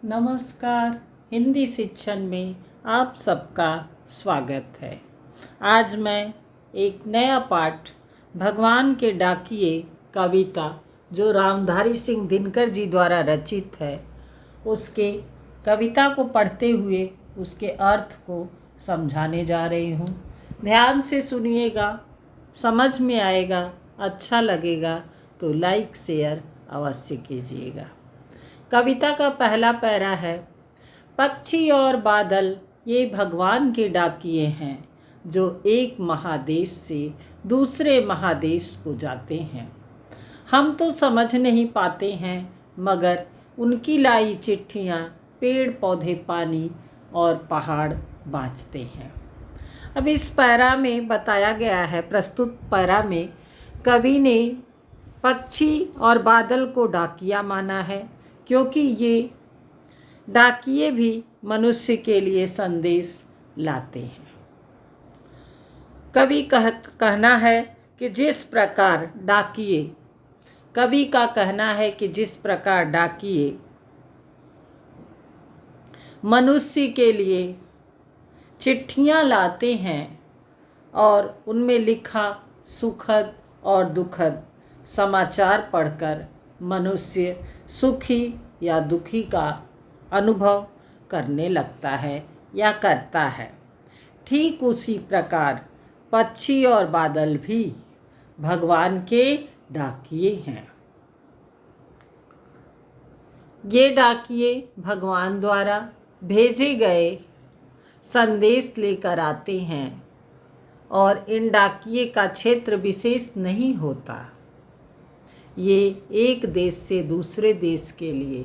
नमस्कार। हिंदी शिक्षण में आप सबका स्वागत है। आज मैं एक नया पाठ भगवान के डाकिए कविता जो रामधारी सिंह दिनकर जी द्वारा रचित है उसके कविता को पढ़ते हुए उसके अर्थ को समझाने जा रही हूँ। ध्यान से सुनिएगा, समझ में आएगा, अच्छा लगेगा तो लाइक शेयर अवश्य कीजिएगा। कविता का पहला पैरा है। पक्षी और बादल ये भगवान के डाकिए हैं जो एक महादेश से दूसरे महादेश को जाते हैं। हम तो समझ नहीं पाते हैं मगर उनकी लाई चिट्ठियाँ पेड़ पौधे पानी और पहाड़ बाँचते हैं। अब इस पैरा में बताया गया है, प्रस्तुत पैरा में कवि ने पक्षी और बादल को डाकिया माना है क्योंकि ये डाकिए भी मनुष्य के लिए संदेश लाते हैं। कहना है कि जिस प्रकार डाकिए कवि का कहना है कि जिस प्रकार डाकिए मनुष्य के लिए चिट्ठियाँ लाते हैं और उनमें लिखा सुखद और दुखद समाचार पढ़कर मनुष्य सुखी या दुखी का अनुभव करने लगता है या करता है, ठीक उसी प्रकार पक्षी और बादल भी भगवान के डाकिए हैं। ये डाकिए भगवान द्वारा भेजे गए संदेश लेकर आते हैं और इन डाकिए का क्षेत्र विशेष नहीं होता। ये एक देश से दूसरे देश के लिए,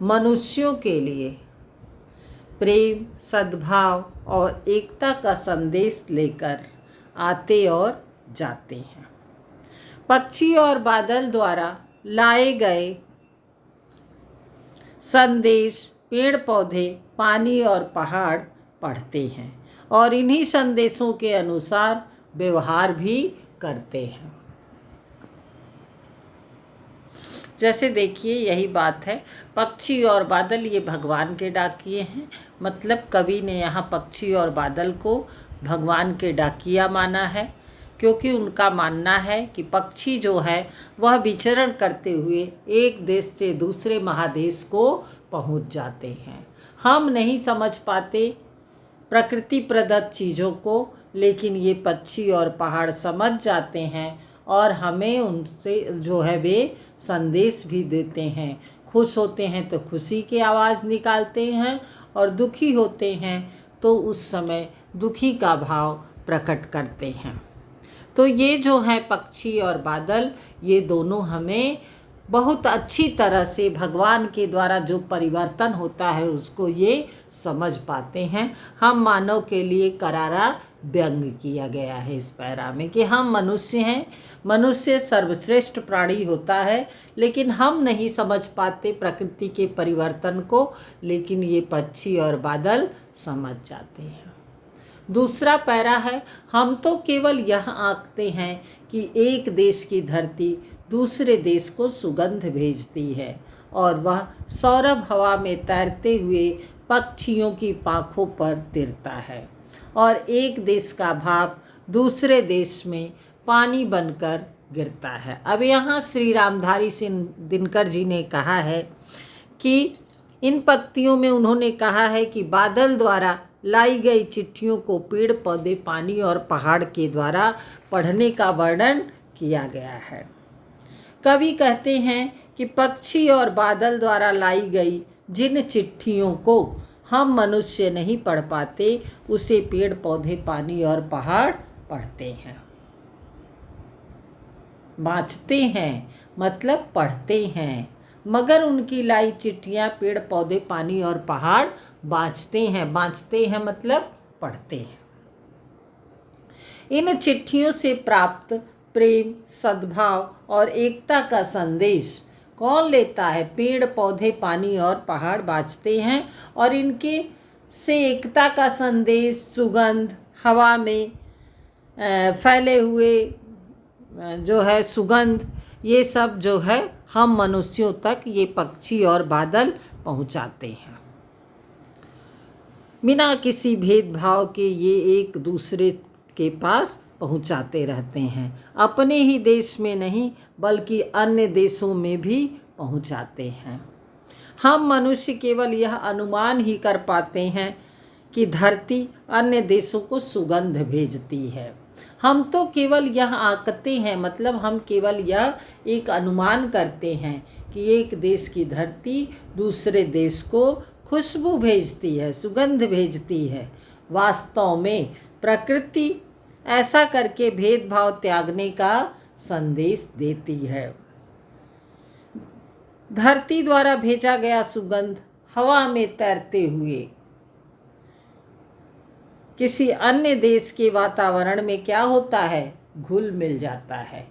मनुष्यों के लिए प्रेम, सद्भाव और एकता का संदेश लेकर आते और जाते हैं। पक्षी और बादल द्वारा लाए गए संदेश पेड़ पौधे पानी और पहाड़ पढ़ते हैं और इन्हीं संदेशों के अनुसार व्यवहार भी करते हैं। जैसे देखिए यही बात है, पक्षी और बादल ये भगवान के डाकिए हैं। मतलब कवि ने यहाँ पक्षी और बादल को भगवान के डाकिया माना है क्योंकि उनका मानना है कि पक्षी जो है वह विचरण करते हुए एक देश से दूसरे महादेश को पहुँच जाते हैं। हम नहीं समझ पाते प्रकृति प्रदत्त चीज़ों को, लेकिन ये पक्षी और पहाड़ समझ जाते हैं और हमें उनसे जो है वे संदेश भी देते हैं। खुश होते हैं तो खुशी की आवाज़ निकालते हैं और दुखी होते हैं तो उस समय दुखी का भाव प्रकट करते हैं। तो ये जो है पक्षी और बादल, ये दोनों हमें बहुत अच्छी तरह से भगवान के द्वारा जो परिवर्तन होता है उसको ये समझ पाते हैं। हम मानव के लिए करारा व्यंग किया गया है इस पैरा में कि हम मनुष्य हैं, मनुष्य सर्वश्रेष्ठ प्राणी होता है, लेकिन हम नहीं समझ पाते प्रकृति के परिवर्तन को, लेकिन ये पक्षी और बादल समझ जाते हैं। दूसरा पैरा है। हम तो केवल यह आंकते हैं कि एक देश की धरती दूसरे देश को सुगंध भेजती है और वह सौरभ हवा में तैरते हुए पक्षियों की पाँखों पर तिरता है और एक देश का भाप दूसरे देश में पानी बनकर गिरता है। अब यहाँ श्री रामधारी सिंह दिनकर जी ने कहा है कि इन पंक्तियों में उन्होंने कहा है कि बादल द्वारा लाई गई चिट्ठियों को पेड़ पौधे पानी और पहाड़ के द्वारा पढ़ने का वर्णन किया गया है। कवि कहते हैं कि पक्षी और बादल द्वारा लाई गई जिन चिट्ठियों को हम मनुष्य नहीं पढ़ पाते उसे पेड़ पौधे पानी और पहाड़ पढ़ते हैं, बाँचते हैं, मतलब पढ़ते हैं। मगर उनकी लाई चिट्ठियाँ पेड़ पौधे पानी और पहाड़ बाँचते हैं मतलब पढ़ते हैं। इन चिट्ठियों से प्राप्त प्रेम, सद्भाव और एकता का संदेश कौन लेता है? पेड़ पौधे पानी और पहाड़ बाँचते हैं और इनके से एकता का संदेश सुगंध हवा में फैले हुए जो है सुगंध, ये सब जो है हम मनुष्यों तक ये पक्षी और बादल पहुंचाते हैं। बिना किसी भेदभाव के ये एक दूसरे के पास पहुंचाते रहते हैं। अपने ही देश में नहीं बल्कि अन्य देशों में भी पहुंचाते हैं। हम मनुष्य केवल यह अनुमान ही कर पाते हैं कि धरती अन्य देशों को सुगंध भेजती है। हम तो केवल यह आंकते हैं, मतलब हम केवल यह एक अनुमान करते हैं कि एक देश की धरती दूसरे देश को खुशबू भेजती है, सुगंध भेजती है। वास्तव में प्रकृति ऐसा करके भेदभाव त्यागने का संदेश देती है। धरती द्वारा भेजा गया सुगंध हवा में तैरते हुए किसी अन्य देश के वातावरण में क्या होता है, घुल मिल जाता है।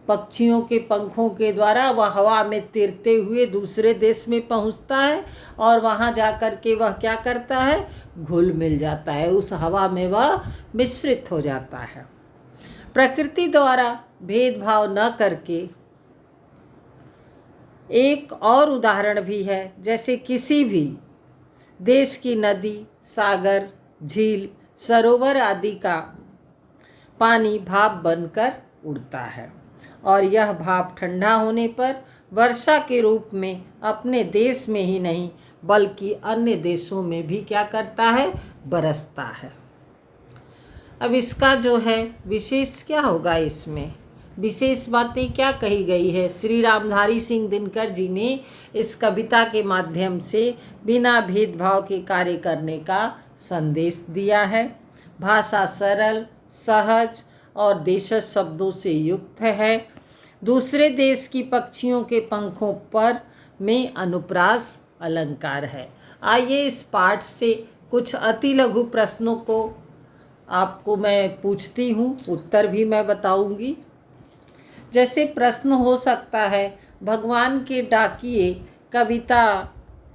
पक्षियों के पंखों के द्वारा वह हवा में तैरते हुए दूसरे देश में पहुंचता है और वहां जाकर के वह क्या करता है, घुल मिल जाता है, उस हवा में वह मिश्रित हो जाता है। प्रकृति द्वारा भेदभाव न करके एक और उदाहरण भी है, जैसे किसी भी देश की नदी, सागर, झील, सरोवर आदि का पानी भाप बनकर उड़ता है और यह भाप ठंडा होने पर वर्षा के रूप में अपने देश में ही नहीं बल्कि अन्य देशों में भी क्या करता है, बरसता है। अब इसका जो है विशेष क्या होगा, इसमें विशेष बातें क्या कही गई है। श्री रामधारी सिंह दिनकर जी ने इस कविता के माध्यम से बिना भेदभाव के कार्य करने का संदेश दिया है। भाषा सरल, सहज और देशज शब्दों से युक्त है। दूसरे देश की पक्षियों के पंखों पर में अनुप्रास अलंकार है। आइए इस पाठ से कुछ अति लघु प्रश्नों को आपको मैं पूछती हूँ, उत्तर भी मैं बताऊंगी। जैसे प्रश्न हो सकता है, भगवान के डाकिए कविता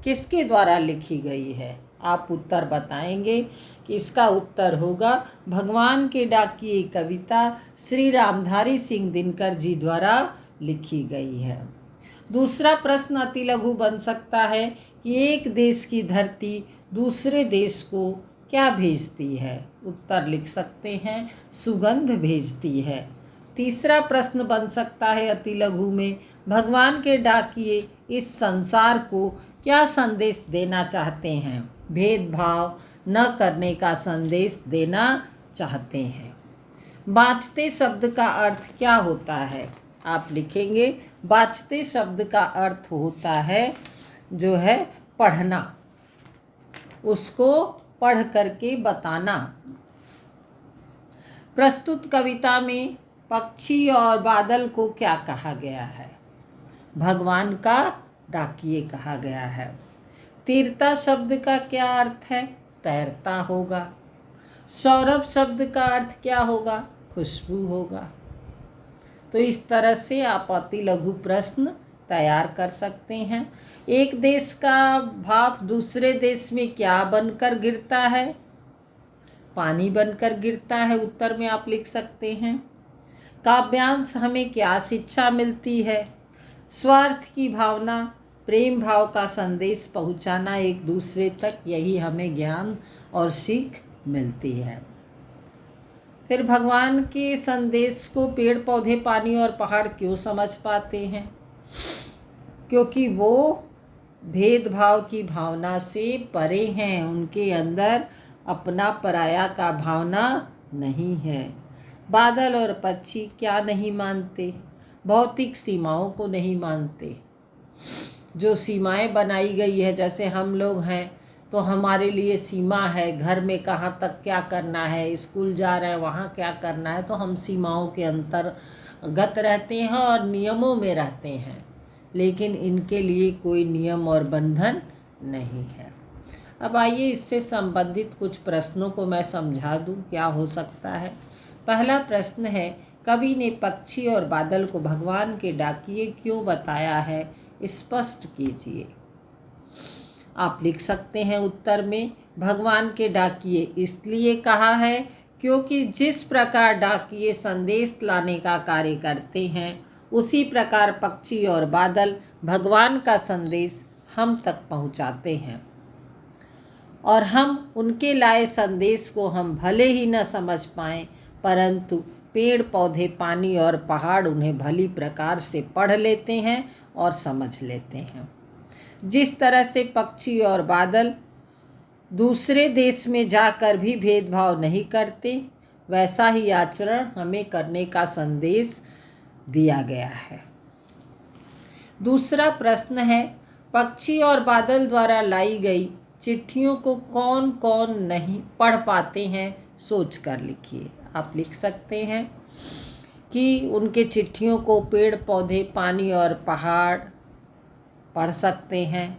किसके द्वारा लिखी गई है? आप उत्तर बताएंगे कि इसका उत्तर होगा भगवान के डाकिए कविता श्री रामधारी सिंह दिनकर जी द्वारा लिखी गई है। दूसरा प्रश्न अति लघु बन सकता है कि एक देश की धरती दूसरे देश को क्या भेजती है? उत्तर लिख सकते हैं, सुगंध भेजती है। तीसरा प्रश्न बन सकता है अति लघु में, भगवान के डाकिए इस संसार को क्या संदेश देना चाहते हैं? भेदभाव न करने का संदेश देना चाहते हैं। बाँचते शब्द का अर्थ क्या होता है? आप लिखेंगे, बाँचते शब्द का अर्थ होता है जो है पढ़ना, उसको पढ़ करके बताना। प्रस्तुत कविता में पक्षी और बादल को क्या कहा गया है? भगवान का डाकिए कहा गया है। तीरता शब्द का क्या अर्थ है? तैरता होगा। सौरभ शब्द का अर्थ क्या होगा? खुशबू होगा। तो इस तरह से आप अति लघु प्रश्न तैयार कर सकते हैं। एक देश का भाप दूसरे देश में क्या बनकर गिरता है? पानी बनकर गिरता है। उत्तर में आप लिख सकते हैं। काव्यांश हमें क्या शिक्षा मिलती है? स्वार्थ की भावना, प्रेम भाव का संदेश पहुंचाना एक दूसरे तक, यही हमें ज्ञान और सीख मिलती है। फिर भगवान के संदेश को पेड़ पौधे, पानी और पहाड़ क्यों समझ पाते हैं? क्योंकि वो भेदभाव की भावना से परे हैं, उनके अंदर अपना पराया का भावना नहीं है। बादल और पक्षी क्या नहीं मानते? भौतिक सीमाओं को नहीं मानते। जो सीमाएं बनाई गई है, जैसे हम लोग हैं तो हमारे लिए सीमा है, घर में कहाँ तक क्या करना है, स्कूल जा रहे हैं वहाँ क्या करना है, तो हम सीमाओं के अंतर्गत रहते हैं और नियमों में रहते हैं। लेकिन इनके लिए कोई नियम और बंधन नहीं है। अब आइए इससे संबंधित कुछ प्रश्नों को मैं समझा दूं, क्या हो सकता है। पहला प्रश्न है, कवि ने पक्षी और बादल को भगवान के डाकिए क्यों बताया है? स्पष्ट कीजिए। आप लिख सकते हैं उत्तर में, भगवान के डाकिए इसलिए कहा है क्योंकि जिस प्रकार डाकिए संदेश लाने का कार्य करते हैं उसी प्रकार पक्षी और बादल भगवान का संदेश हम तक पहुंचाते हैं, और हम उनके लाए संदेश को हम भले ही न समझ पाएं, परंतु पेड़ पौधे, पानी और पहाड़ उन्हें भली प्रकार से पढ़ लेते हैं और समझ लेते हैं। जिस तरह से पक्षी और बादल दूसरे देश में जाकर भी भेदभाव नहीं करते, वैसा ही आचरण हमें करने का संदेश दिया गया है। दूसरा प्रश्न है, पक्षी और बादल द्वारा लाई गई चिट्ठियों को कौन कौन नहीं पढ़ पाते हैं, सोच कर लिखिए। आप लिख सकते हैं कि उनके चिट्ठियों को पेड़ पौधे, पानी और पहाड़ पढ़ सकते हैं,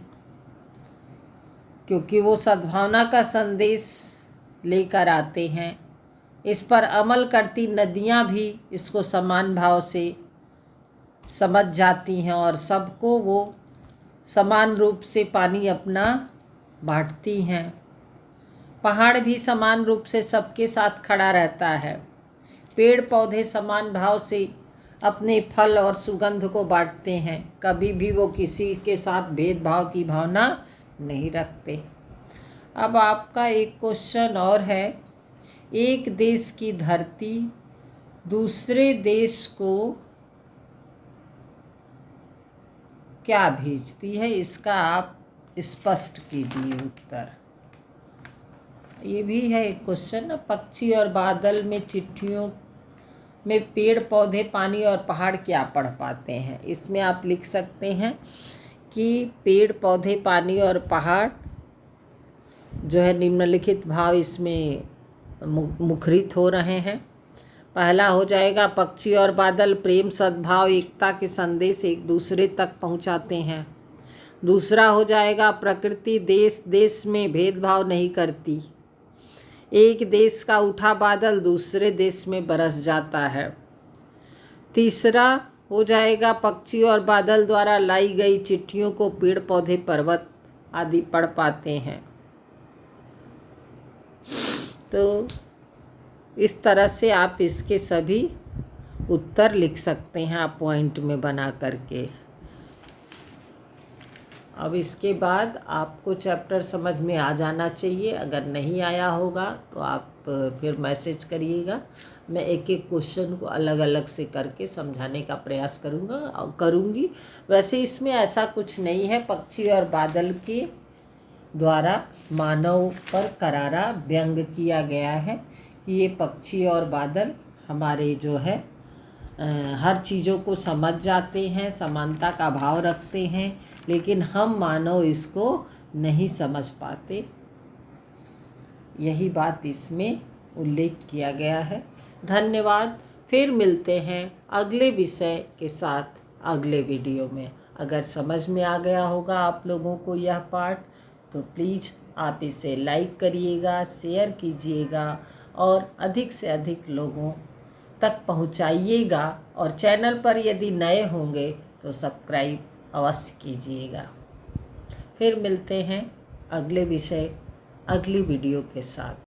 क्योंकि वो सद्भावना का संदेश लेकर आते हैं। इस पर अमल करती नदियाँ भी इसको समान भाव से समझ जाती हैं और सबको वो समान रूप से पानी अपना बांटती हैं। पहाड़ भी समान रूप से सबके साथ खड़ा रहता है। पेड़ पौधे समान भाव से अपने फल और सुगंध को बांटते हैं, कभी भी वो किसी के साथ भेदभाव की भावना नहीं रखते। अब आपका एक क्वेश्चन और है, एक देश की धरती दूसरे देश को क्या भेजती है, इसका आप स्पष्ट कीजिए उत्तर। ये भी है एक क्वेश्चन। पक्षी और बादल में चिट्ठियों में पेड़ पौधे, पानी और पहाड़ क्या पढ़ पाते हैं। इसमें आप लिख सकते हैं कि पेड़ पौधे, पानी और पहाड़ जो है निम्नलिखित भाव इसमें मुखरित हो रहे हैं। पहला हो जाएगा, पक्षी और बादल प्रेम, सद्भाव, एकता के संदेश एक दूसरे तक पहुंचाते हैं। दूसरा हो जाएगा, प्रकृति देश देश में भेदभाव नहीं करती। एक देश का उठा बादल दूसरे देश में बरस जाता है। तीसरा हो जाएगा, पक्षी और बादल द्वारा लाई गई चिट्ठियों को पेड़ पौधे, पर्वत आदि पढ़ पाते हैं। तो इस तरह से आप इसके सभी उत्तर लिख सकते हैं, आप पॉइंट में बना करके। अब इसके बाद आपको चैप्टर समझ में आ जाना चाहिए। अगर नहीं आया होगा तो आप फिर मैसेज करिएगा। मैं एक एक क्वेश्चन को अलग अलग से करके समझाने का प्रयास करूँगी। वैसे इसमें ऐसा कुछ नहीं है, पक्षी और बादल के द्वारा मानव पर करारा व्यंग किया गया है कि ये पक्षी और बादल हमारे जो है हर चीज़ों को समझ जाते हैं, समानता का भाव रखते हैं, लेकिन हम मानव इसको नहीं समझ पाते। यही बात इसमें उल्लेख किया गया है। धन्यवाद। फिर मिलते हैं अगले विषय के साथ अगले वीडियो में। अगर समझ में आ गया होगा आप लोगों को यह पाठ, तो प्लीज़ आप इसे लाइक करिएगा, शेयर कीजिएगा और अधिक से अधिक लोगों तक पहुंचाइएगा। और चैनल पर यदि नए होंगे तो सब्सक्राइब अवश्य कीजिएगा। फिर मिलते हैं अगले विषय, अगली वीडियो के साथ।